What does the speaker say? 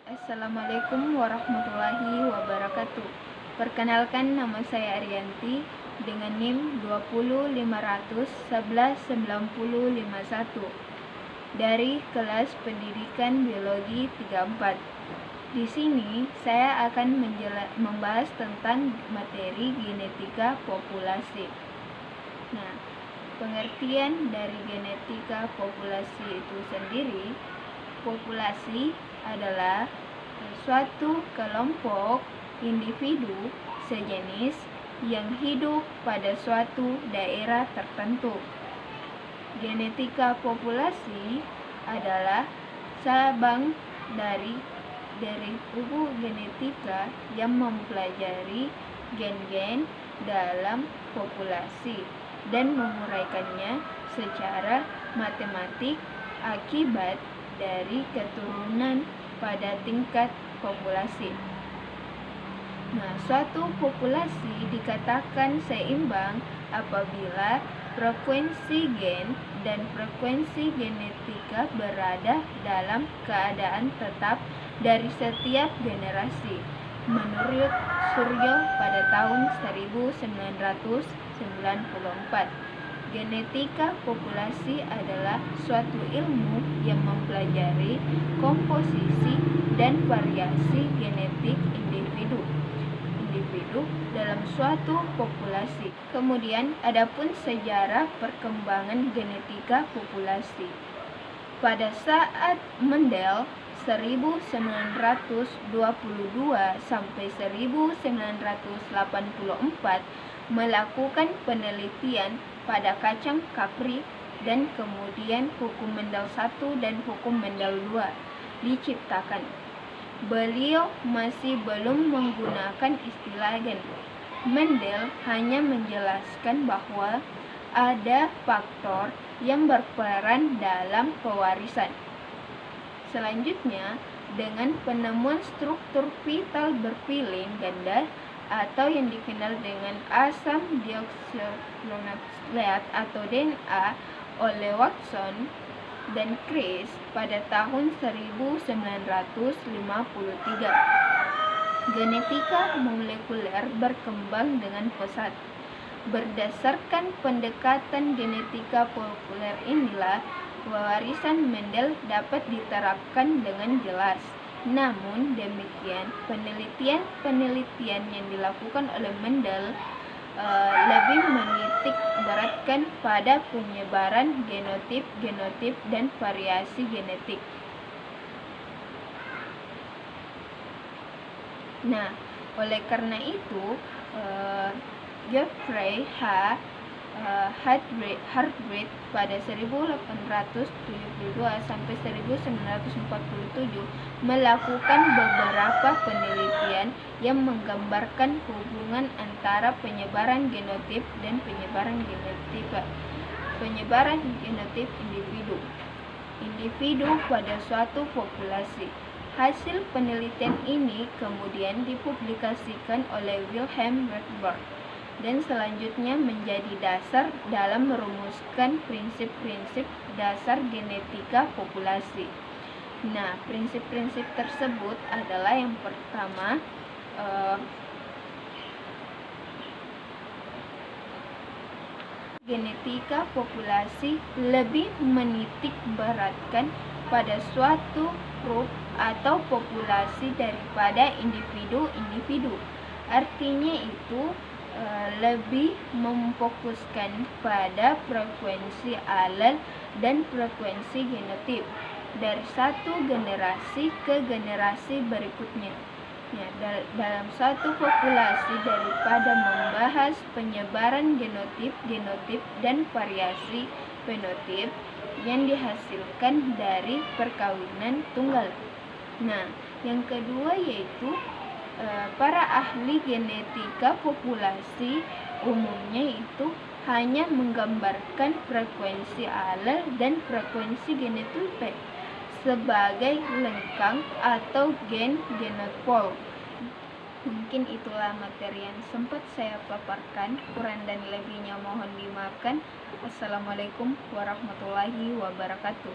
Assalamualaikum warahmatullahi wabarakatuh. Perkenalkan, nama saya Arianti dengan NIM 20500119051 dari kelas Pendidikan Biologi 34. Di sini saya akan membahas tentang materi genetika populasi. Nah, pengertian dari genetika populasi itu sendiri, populasi adalah suatu kelompok individu sejenis yang hidup pada suatu daerah tertentu. Genetika populasi adalah cabang dari ilmu genetika yang mempelajari gen-gen dalam populasi dan menguraikannya secara matematik akibat dari keturunan pada tingkat populasi. Nah, suatu populasi dikatakan seimbang apabila frekuensi gen dan frekuensi genetika berada dalam keadaan tetap dari setiap generasi. Menurut Suryo pada tahun 1994, genetika populasi adalah suatu ilmu yang mempelajari komposisi dan variasi genetik individu dalam suatu populasi. Kemudian, adapun sejarah perkembangan genetika populasi. Pada saat Mendel 1922 sampai 1984 melakukan penelitian pada kacang kapri, dan kemudian hukum Mendel 1 dan hukum Mendel 2 diciptakan. Beliau masih belum menggunakan istilah gen. Mendel hanya menjelaskan bahwa ada faktor yang berperan dalam pewarisan. Selanjutnya, dengan penemuan struktur vital berpilin ganda atau yang dikenal dengan asam deoksiribonukleat atau DNA oleh Watson dan Crick pada tahun 1953. Genetika molekuler berkembang dengan pesat. Berdasarkan pendekatan genetika molekuler inilah warisan Mendel dapat diterapkan dengan jelas. Namun demikian, penelitian yang dilakukan oleh Mendel lebih menitik beratkan pada penyebaran genotip dan variasi genetik. Nah, oleh karena itu, Geoffrey Hartwig pada 1872 sampai 1947 melakukan beberapa penelitian yang menggambarkan hubungan antara penyebaran genotip dan penyebaran genotip individu pada suatu populasi. Hasil penelitian ini kemudian dipublikasikan oleh Wilhelm Rutherford dan selanjutnya menjadi dasar dalam merumuskan prinsip-prinsip dasar genetika populasi. Nah, prinsip-prinsip tersebut adalah yang pertama, genetika populasi lebih menitik beratkan pada suatu grup atau populasi daripada individu. Artinya itu lebih memfokuskan pada frekuensi alel dan frekuensi genotip dari satu generasi ke generasi berikutnya. Ya, dalam satu populasi daripada membahas penyebaran genotip dan variasi fenotip yang dihasilkan dari perkawinan tunggal. Nah, yang kedua yaitu para ahli genetika populasi umumnya itu hanya menggambarkan frekuensi alel dan frekuensi genotip sebagai lengkang atau genotipol. Mungkin itulah materi yang sempat saya paparkan. Kurang dan lebihnya mohon dimaafkan. Assalamualaikum warahmatullahi wabarakatuh.